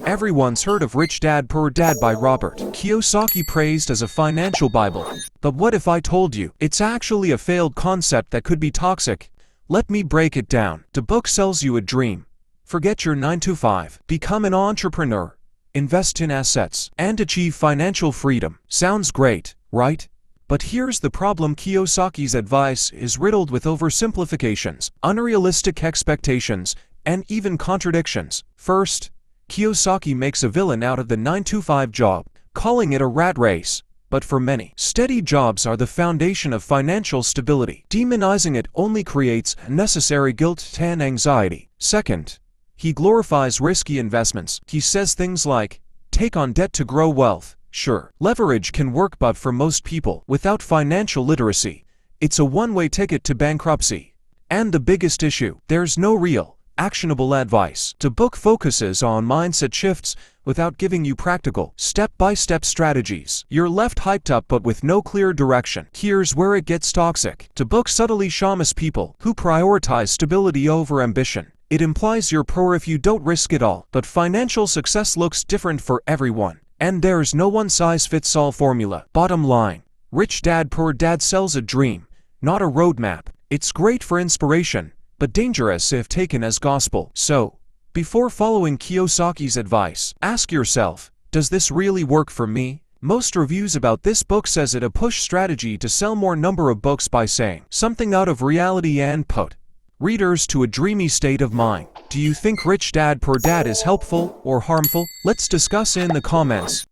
Everyone's heard of Rich Dad Poor Dad by Robert Kiyosaki, praised as a financial Bible. But what if I told you it's actually a failed concept that could be toxic? Let me break it down. The book sells you a dream. Forget your 9 to 5, become an entrepreneur, invest in assets, and achieve financial freedom. Sounds great, right? But here's the problem: Kiyosaki's advice is riddled with oversimplifications, unrealistic expectations, and even contradictions. First, Kiyosaki makes a villain out of the 9 to 5 job, calling it a rat race. But for many, steady jobs are the foundation of financial stability. Demonizing it only creates unnecessary guilt and anxiety. Second, he glorifies risky investments. He says things like, take on debt to grow wealth. Sure, leverage can work, but for most people, without financial literacy, it's a one-way ticket to bankruptcy. And the biggest issue, there's no real, actionable advice. The book focuses on mindset shifts without giving you practical, step-by-step strategies. You're left hyped up but with no clear direction. Here's where it gets toxic. The book subtly shames people who prioritize stability over ambition. It implies you're poor if you don't risk it all. But financial success looks different for everyone, and there's no one-size-fits-all formula. Bottom line, Rich Dad Poor Dad sells a dream, not a roadmap. It's great for inspiration, but dangerous if taken as gospel. So, before following Kiyosaki's advice, ask yourself, does this really work for me? Most reviews about this book says it a push strategy to sell more number of books by saying something out of reality and put readers to a dreamy state of mind. Do you think Rich Dad Poor Dad is helpful or harmful? Let's discuss in the comments.